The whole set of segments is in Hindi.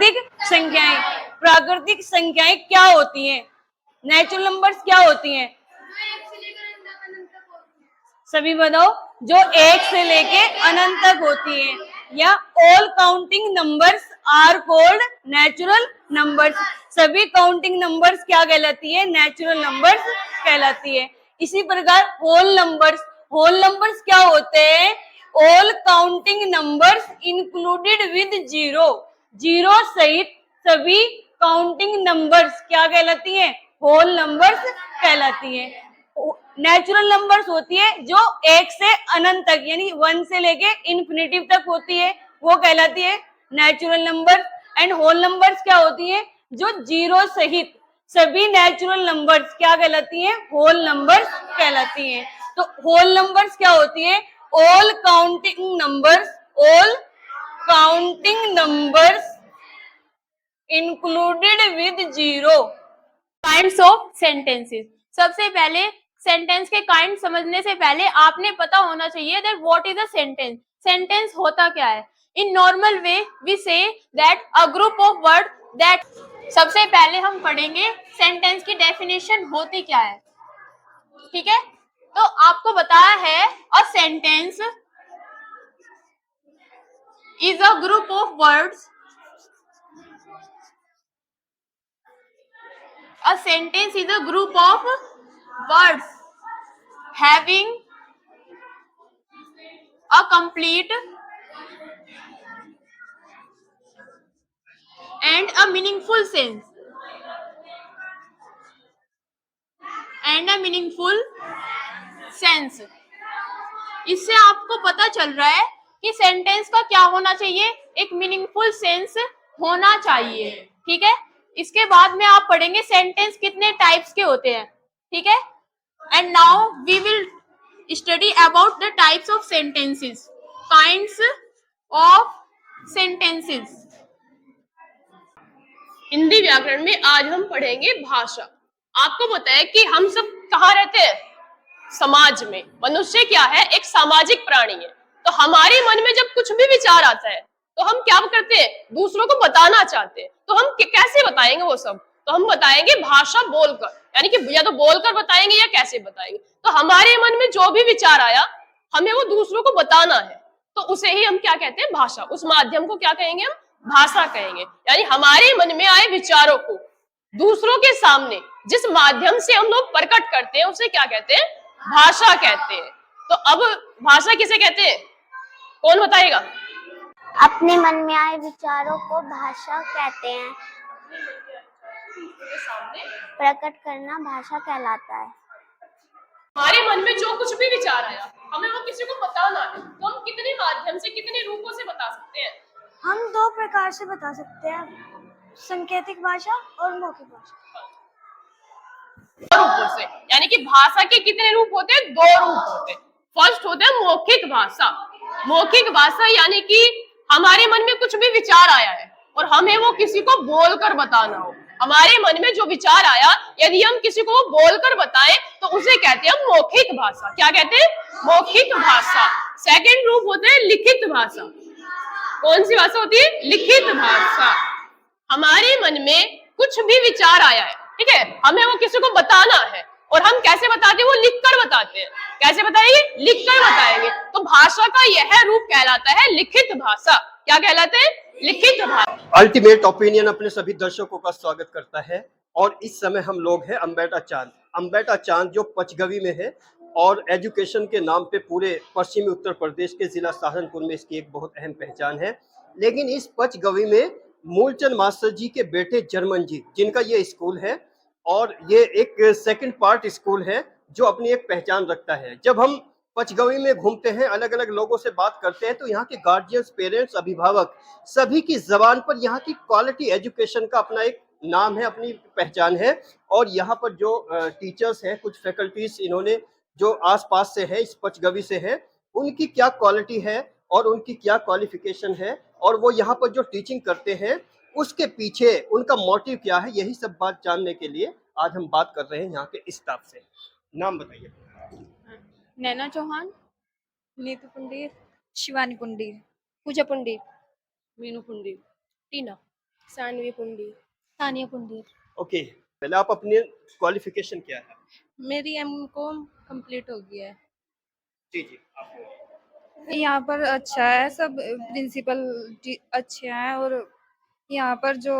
प्राकृतिक संख्याएं। प्राकृतिक संख्याएं क्या होती हैं? नेचुरल नंबर्स क्या होती हैं? सभी बताओ। जो एक से लेके अनंत तक होती है, या all counting numbers are called natural numbers. सभी काउंटिंग नंबर्स क्या कहलाती है? नेचुरल नंबर्स कहलाती है। इसी प्रकार होल नंबर्स, होल नंबर्स क्या होते हैं? All counting numbers included with zero, zero सहित सभी काउंटिंग नंबर्स क्या कहलाती है? होल नंबर्स कहलाती है। नेचुरल नंबर्स होती है जो एक से अनंत तक यानी 1 से लेके इन्फिनिटिव तक होती है, वो कहलाती है natural number. And whole numbers क्या होती है? जो जीरो सहित सभी नेचुरल नंबर्स क्या कहलाती हैं? होल नंबर्स कहलाती हैं। तो होल नंबर्स क्या होती है? All counting numbers, all counting numbers included with zero. Kinds of sentences. सबसे पहले सेंटेंस के काइंड समझने से पहले आपने पता होना चाहिए that what is a sentence. Sentence होता क्या है? In normal way we say that a group of word that. सबसे पहले हम पढ़ेंगे सेंटेंस की डेफिनेशन होती क्या है, ठीक है? तो आपको बताया है a sentence is a group of words, a sentence is a group of words having a complete and a meaningful sense and a meaningful sense। इससे आपको पता चल रहा है कि सेंटेंस का क्या होना चाहिए? एक मीनिंगफुल सेंस होना चाहिए, ठीक है? इसके बाद में आप पढ़ेंगे सेंटेंस कितने टाइप्स के होते हैं, ठीक है? And now we will study about the types of sentences, kinds of sentences. Hindi व्याकरण में आज हम पढ़ेंगे भाषा। आपको पता है कि हम सब कहाँ रहते हैं? समाज में। मनुष्य क्या है? एक सामाजिक प्राणी है। तो हमारे मन में जब कुछ भी विचार आता है तो हम क्या करते हैं? दूसरों को बताना चाहते हैं। तो हम कैसे बताएंगे वो सब? तो हम बताएंगे भाषा बोलकर, यानी कि या तो बोलकर बताएंगे या कैसे बताएंगे। तो हमारे मन में जो भी विचार आया हमें वो दूसरों को बताना है, तो उसे ही हम क्या कहते हैं? भाषा। उस माध्यम को क्या कहेंगे? हम भाषा कहेंगे। यानी हमारे मन में आए विचारों को दूसरों के सामने जिस माध्यम से हम लोग प्रकट करते हैं उसे क्या कहते हैं? भाषा कहते हैं। तो अब भाषा किसे कहते हैं? कौन बताएगा? अपने मन में आए विचारों को भाषा कहते हैं। प्रकट करना भाषा कहलाता है। हमारे मन में जो कुछ भी विचार आया हमें वो किसी को बताना है, तो हम कितने माध्यम से, कितने रूपों से बता सकते हैं? हम दो प्रकार से बता सकते हैं, संकेतिक भाषा और मौखिक भाषा। रूपों से, यानी कि भाषा के कितने रूप होते हैं? दो रूप होते हैं। फर्स्ट होता है मौखिक भाषा। मौखिक भाषा यानी कि हमारे मन में कुछ भी विचार आया है और हमें वो किसी को बोलकर बताना हो। हमारे मन में जो विचार आया यदि हम किसी को वो बोलकर बताएं तो उसे कहते हैं मौखिक भाषा। क्या कहते हैं? मौखिक भाषा। सेकंड रूप होता है लिखित भाषा। कौन सी भाषा होती है? लिखित भाषा। हमारे मन में कुछ भी विचार आया है, ठीक है, हमें वो किसी को बताना है और हम कैसे बताते हैं? वो लिखकर बताते हैं। कैसे बताएंगे? लिखकर बताएंगे। तो भाषा का यह रूप कहलाता है लिखित भाषा। क्या कहलाते हैं? लिखित भाषा। अल्टीमेट ओपिनियन अपने सभी दर्शकों का स्वागत करता है और इस समय हम लोग हैं अंबेटा चांद। अंबेटा चांद जो पचगवी में है और एजुकेशन के नाम पे पूरे पश्चिमी उत्तर प्रदेश के जिला सहारनपुर में इसकी एक बहुत अहम पहचान है। लेकिन इस पचगवी में मूलचंद मास्टर जी के बेटे जर्मन जी, जिनका ये स्कूल है और ये एक सेकंड पार्ट स्कूल है जो अपनी एक पहचान रखता है। जब हम पचगवी में घूमते हैं, अलग अलग लोगों से बात करते हैं, तो यहाँ के गार्जियंस, पेरेंट्स, अभिभावक सभी की जबान पर यहाँ की क्वालिटी एजुकेशन का अपना एक नाम है, अपनी पहचान है। और यहाँ पर जो टीचर्स हैं, कुछ फैकल्टीज इन्होंने जो आसपास से है, इस पचगवी से है, उनकी क्या क्वालिटी है और उनकी क्या क्वालिफिकेशन है और वो यहाँ पर जो टीचिंग करते हैं उसके पीछे उनका मोटिव क्या है, यही सब बात जानने के लिए आज हम बात कर रहे हैं यहाँ के स्टाफ से। नाम बताइए। नैना चौहान, नीतू पुंडीर, शिवानी पुंडीर, पूजा पुंडीर, मीनू पुंडीर, टीना, सानवी पुंडी। तानिया पुंडीर। ओके, पहले आप अपनी क्वालिफिकेशन क्या है? मेरी एमकॉम कंप्लीट हो गया है। जी जी, आप यहाँ पर अच्छा है, सब प्रिंसिपल अच्छे हैं, और यहाँ पर जो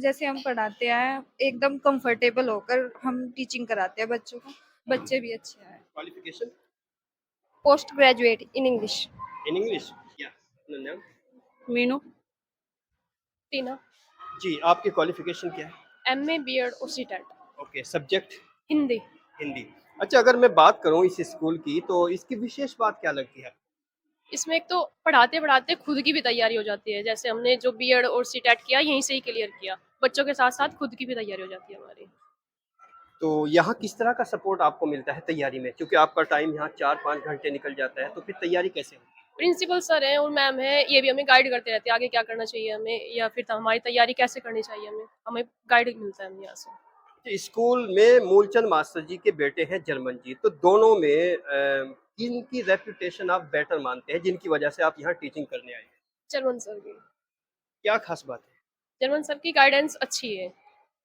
जैसे हम पढ़ाते हैं एकदम कंफर्टेबल होकर हम टीचिंग कराते हैं बच्चों को, बच्चे भी अच्छे हैं। Qualification post graduate in English. In English, या अपना नाम? मीनू। टीना। जी, आपकी क्वालिफिकेशन क्या है? एमए बीएड और CTET. Okay, subject Hindi. Hindi. अच्छा, अगर मैं बात करूं इस स्कूल की तो इसकी विशेष बात क्या लगती है? इसमें एक तो पढ़ाते पढ़ाते खुद की भी तैयारी हो जाती है, जैसे हमने जो बीएड और सीटेट किया यहीं से ही क्लियर किया, बच्चों के साथ साथ खुद की भी तैयारी हो जाती है हमारी। तो यहाँ किस तरह का सपोर्ट आपको मिलता है तैयारी में, क्योंकि आपका टाइम यहाँ 4-5 घंटे निकल जाता है, तो फिर तैयारी कैसे होती है? प्रिंसिपल सर हैं और मैम है, ये भी हमें गाइड करते रहते हैं आगे क्या करना चाहिए हमें, या फिर हमारी तैयारी कैसे करनी चाहिए हमें गाइड मिलता है हमें यहाँ से। स्कूल में मूलचंद मास्टर जी के बेटे हैं जर्मन जी, तो दोनों में किनकी रेपुटेशन आप बेटर मानते हैं जिनकी वजह से आप यहाँ टीचिंग करने आए हैं? जर्मन सर की। क्या खास बात है? जर्मन सर की गाइडेंस अच्छी है।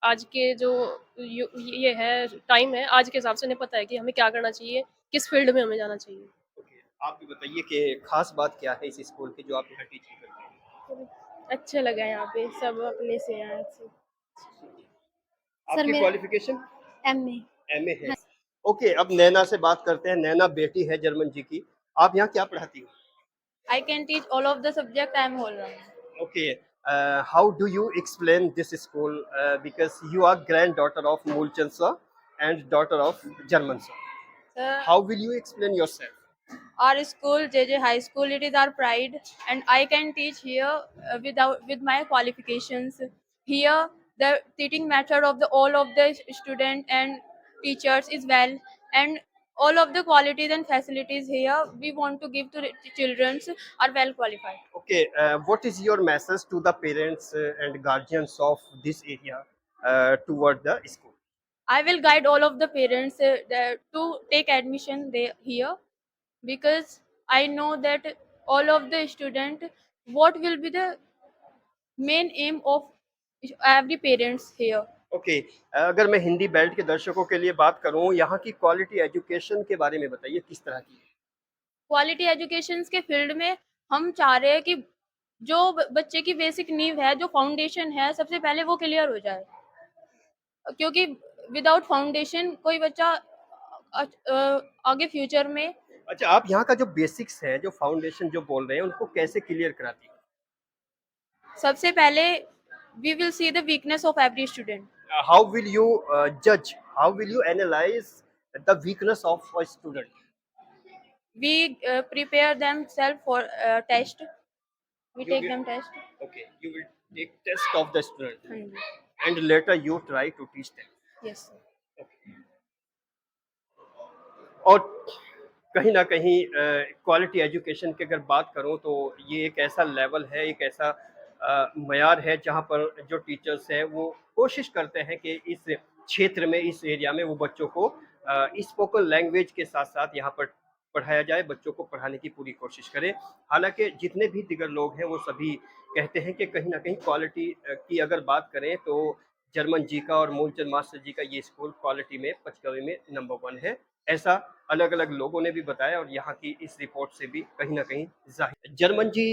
आज के जो ये है टाइम है, आज के हिसाब से उन्हें पता है कि हमें क्या करना चाहिए, किस फील्ड में हमें जाना चाहिए। ओके, आप भी बताइए कि खास बात क्या है इस स्कूल की जो आप यहाँ टीचिंग करते हैं? अच्छा लगा यहाँ पे, सब अपने से यहाँ से। आपकी मेरा- क्वालिफिकेशन एमए। एमए है। ओके, अब नैना से बात करते हैं। नैना बेटी है जर्मन जी की, आप यहाँ क्या पढ़ाती हो? I can teach all of the subject. I am whole round. Okay, how do you explain this school? Because you are granddaughter of Mulchan sir and daughter of German sir. Sir, How will you explain yourself? our school, JJ High School, it is our pride, and I can teach here with my qualifications. Here, the teaching method of all of the student and teachers is well, and all of the qualities and facilities here we want to give to the children are well qualified. Okay, what is your message to the parents and guardians of this area toward the school? I will guide all of the parents to take admission here, because I know that all of the student, what will be the main aim of every parents here. Okay, अगर मैं हिंदी बेल्ट के दर्शकों के लिए बात करूं, यहाँ की क्वालिटी एजुकेशन के बारे में बताइए किस तरह की है? क्वालिटी एजुकेशन के फील्ड में हम चाह रहे हैं कि जो बच्चे की बेसिक नींव है, जो फाउंडेशन है, सबसे पहले वो क्लियर हो जाए, क्योंकि विदाउट फाउंडेशन कोई बच्चा आगे फ्यूचर में। अच्छा, आप यहाँ का जो बेसिक्स है, जो फाउंडेशन जो बोल रहे हैं, उनको कैसे क्लियर कराती है? सबसे पहले we will see the weakness of every student. How will you judge? How will you analyze the weakness of a student? We prepare themselves for test. We You take will- them test. Okay, you will take test of the student हाँ जी, and later you try to teach them. yes sir. और कहीं ना कहीं क्वालिटी एजुकेशन की अगर बात करूं तो ये एक ऐसा लेवल है, एक ऐसा मयार है जहां पर जो टीचर्स हैं वो कोशिश करते हैं कि इस क्षेत्र में, इस एरिया में वो बच्चों को स्पोकन लैंग्वेज के साथ साथ यहाँ पर पढ़ाया जाए, बच्चों को पढ़ाने की पूरी कोशिश करें। हालांकि जितने भी दिगर लोग हैं वो सभी कहते हैं कि कहीं ना कहीं क्वालिटी की अगर बात करें तो जर्मन जी का और मूलचंद मास्टर जी का ये स्कूल क्वालिटी में पचकवी में नंबर 1 है। ऐसा अलग अलग लोगों ने भी बताया और यहाँ की इस रिपोर्ट से भी कहीं ना कहीं जाहिर। जर्मन जी,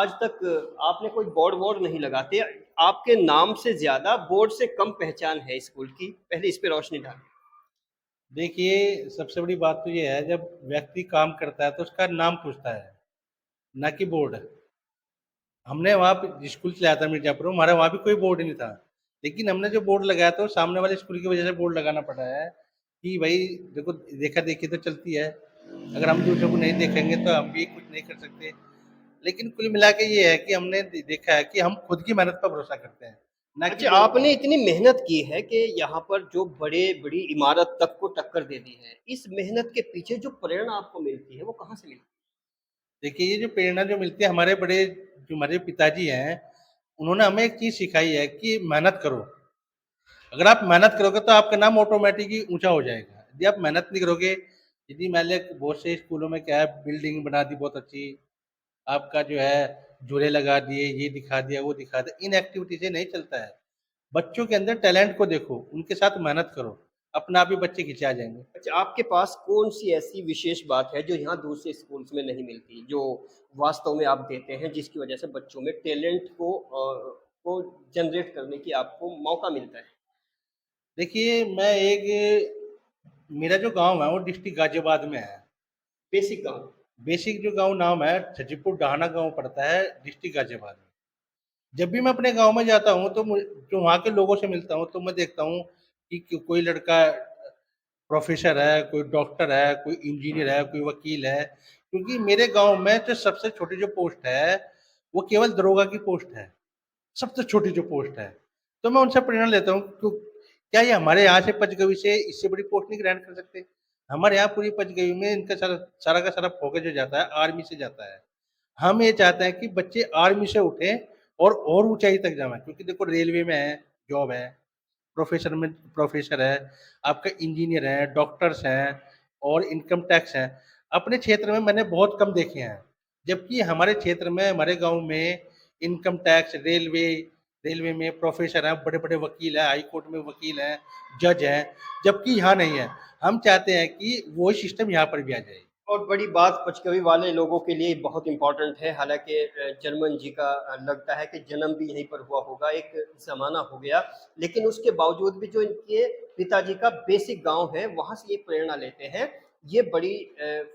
आज तक आपने कोई बोर्ड वोर्ड नहीं लगाते, आपके नाम से ज्यादा बोर्ड से कम पहचान है स्कूल की, पहले इस पे रोशनी डालें। देखिए, सबसे बड़ी बात तो ये है, जब व्यक्ति काम करता है तो उसका नाम पूछता है, ना कि बोर्ड। हमने वहाँ पे स्कूल चलाया था मिर्जापुर, हमारा वहाँ भी कोई बोर्ड नहीं था, लेकिन हमने जो बोर्ड लगाया था वो सामने वाले स्कूल की वजह से बोर्ड लगाना पड़ा है कि भाई देखो, देखा देखी तो चलती है, अगर हम दूसरों को नहीं देखेंगे तो हम भी कुछ नहीं कर सकते। लेकिन कुल मिला के ये है कि हमने देखा है कि हम खुद की मेहनत पर भरोसा करते हैं, ना कि अच्छा, आपने इतनी मेहनत की है कि यहाँ पर जो बड़ी इमारत तक को टक्कर दे दी है, इस मेहनत के पीछे जो प्रेरणा आपको मिलती है वो कहाँ से मिलती है? देखिए, ये जो प्रेरणा जो मिलती है, जो हमारे पिताजी हैं, उन्होंने हमें एक चीज़ सिखाई है कि मेहनत करो। अगर आप मेहनत करोगे तो आपका नाम ऑटोमेटिक ही ऊंचा हो जाएगा। यदि आप मेहनत नहीं करोगे, यदि मान लिया बहुत से स्कूलों में क्या है, बिल्डिंग बना दी बहुत अच्छी, आपका जो है झूले लगा दिए, ये दिखा दिया, वो दिखा दिया, इन एक्टिविटी से नहीं चलता है। बच्चों के अंदर टैलेंट को देखो, उनके साथ मेहनत करो, अपने आप ही बच्चे खिंचा जाएंगे। अच्छा, आपके पास कौन सी ऐसी विशेष बात है जो यहाँ दूसरे स्कूल्स में नहीं मिलती, जो वास्तव में आप देते हैं, जिसकी वजह से बच्चों में टैलेंट को जनरेट करने की आपको मौका मिलता है? देखिए, मेरा जो गांव है वो डिस्ट्रिक्ट गाजियाबाद में है। बेसिक गाँव। बेसिक जो गांव नाम है छजीपुर डहाना गांव पड़ता है डिस्ट्रिक्ट गाजियाबाद में। जब भी मैं अपने गांव में जाता हूं तो जो वहाँ के लोगों से मिलता हूं तो मैं देखता हूं कि कोई लड़का प्रोफेसर है, कोई डॉक्टर है, कोई इंजीनियर है, कोई वकील है। क्योंकि मेरे गांव में जो सबसे छोटी जो पोस्ट है वो केवल दरोगा की पोस्ट है, सबसे छोटी जो पोस्ट है। तो मैं उनसे प्रेरणा लेता हूँ, क्या ये हमारे यहाँ से पंचगवी से इससे बड़ी पोस्ट नहीं ग्रहण कर सकते? हमारे यहाँ पूरी पंचगवी में इनका सारा का सारा फोकस जो जाता है आर्मी से जाता है। हम ये चाहते हैं कि बच्चे आर्मी से उठें और ऊंचाई तक जाएं, क्योंकि देखो रेलवे में है जॉब है, प्रोफेसर है, आपका इंजीनियर है, डॉक्टर्स हैं और इनकम टैक्स है। अपने क्षेत्र में मैंने बहुत कम देखे हैं, जबकि हमारे क्षेत्र में, हमारे गांव में इनकम टैक्स, रेलवे में प्रोफेसर हैं, बड़े बड़े वकील हैं, हाई कोर्ट में वकील हैं, जज हैं, जबकि यहाँ नहीं है। हम चाहते हैं कि वो सिस्टम यहाँ पर भी आ जाए। और बड़ी बात पचकवी वाले लोगों के लिए बहुत इम्पोर्टेंट है। हालांकि जर्मन जी का लगता है कि जन्म भी यहीं पर हुआ होगा, एक ज़माना हो गया, लेकिन उसके बावजूद भी जो इनके पिताजी का बेसिक गांव है वहाँ से ये प्रेरणा लेते हैं। ये बड़ी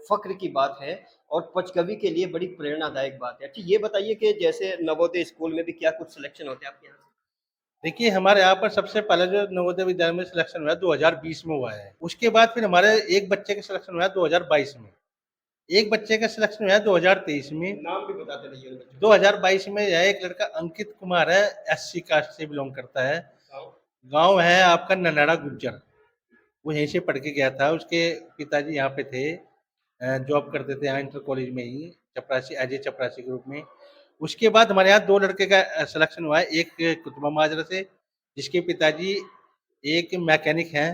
फ़ख्र की बात है और पचकवी के लिए बड़ी प्रेरणादायक बात है। अच्छा, ये बताइए कि जैसे नवोदय स्कूल में भी क्या कुछ सिलेक्शन होते हैं आपके यहाँ? देखिए, हमारे यहाँ पर सबसे पहले जो नवोदय विद्यालय में सिलेक्शन हुआ है 2020 में हुआ है। उसके बाद फिर हमारे एक बच्चे का सिलेक्शन हुआ है 2022 में, एक बच्चे का सिलेक्शन हुआ है 2023 में। नाम भी बताते रहिए उन बच्चों 2022 में यह एक लड़का अंकित कुमार है, एससी कास्ट से बिलोंग करता है। का। गांव है आपका ननाड़ा गुज्जर, वो यहीं से पढ़ के गया था। उसके पिताजी यहाँ पे थे, जॉब करते थे यहाँ इंटर कॉलेज में ही, चपरासी, अजय चपरासी के रूप में। उसके बाद हमारे यहाँ दो लड़के का सिलेक्शन हुआ है, एक कुतुबा माजरा से जिसके पिताजी एक मैकेनिक हैं,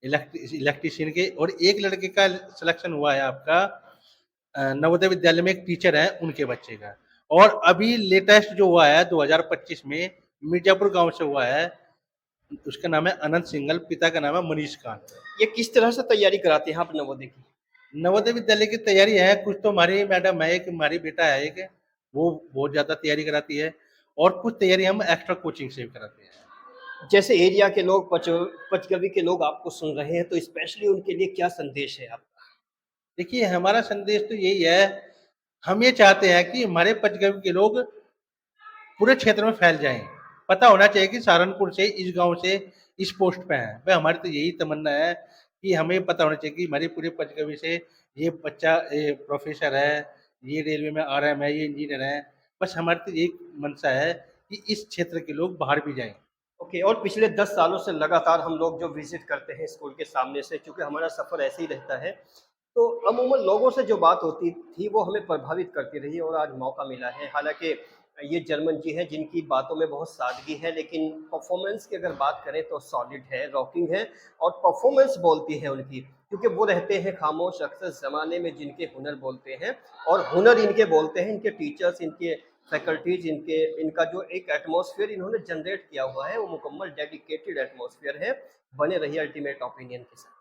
इलेक्ट्रीशियन के, और एक लड़के का सिलेक्शन हुआ है आपका नवोदय विद्यालय में एक टीचर है उनके बच्चे का। और अभी लेटेस्ट जो हुआ है 2025 में मिर्जापुर गांव से हुआ है, उसका नाम है अनंत सिंघल, पिता का नाम है मनीष कांत। ये किस तरह से तैयारी कराते हैं आप नवोदय की? नवोदय विद्यालय की तैयारी है, कुछ तो हमारी मैडम है, एक हमारी बेटा है एक, वो बहुत ज्यादा तैयारी कराती है, और कुछ तैयारी हम एक्स्ट्रा कोचिंग से भी कराते हैं। जैसे एरिया के लोग, पचकवी के लोग आपको सुन रहे हैं, तो स्पेशली उनके लिए क्या संदेश है आपका? देखिए, हमारा संदेश तो यही है, हम ये चाहते हैं कि हमारे पंचगवी के लोग पूरे क्षेत्र में फैल जाएं। पता होना चाहिए कि सहारनपुर से, इस गांव से इस पोस्ट पे हैं। भाई, हमारी तो यही तमन्ना है कि हमें पता होना चाहिए कि हमारे पूरे पंचगवी से ये बच्चा प्रोफेसर है, ये रेलवे में RM है, ये इंजीनियर है। बस हमारी तो यही मंशा है कि इस क्षेत्र के लोग बाहर भी जाएं। ओके, और पिछले 10 सालों से लगातार हम लोग जो विजिट करते हैं स्कूल के सामने से, क्योंकि हमारा सफ़र ऐसे ही रहता है, तो अमूमन लोगों से जो बात होती थी वो हमें प्रभावित करती रही और आज मौका मिला है। हालांकि ये जर्मन जी हैं जिनकी बातों में बहुत सादगी है, लेकिन परफॉर्मेंस की अगर बात करें तो सॉलिड है, रॉकिंग है, और परफॉर्मेंस बोलती है उनकी, क्योंकि वो रहते हैं खामोश अक्सर ज़माने में जिनके हुनर बोलते हैं, और हुनर इनके बोलते हैं, इनके टीचर्स, इनके फैकल्टीज, इनका जो एक एटमॉस्फेयर इन्होंने जनरेट किया हुआ है वो मुकम्मल डेडिकेटेड एटमॉस्फेयर है। बने रहिए अल्टीमेट ओपिनियन के साथ।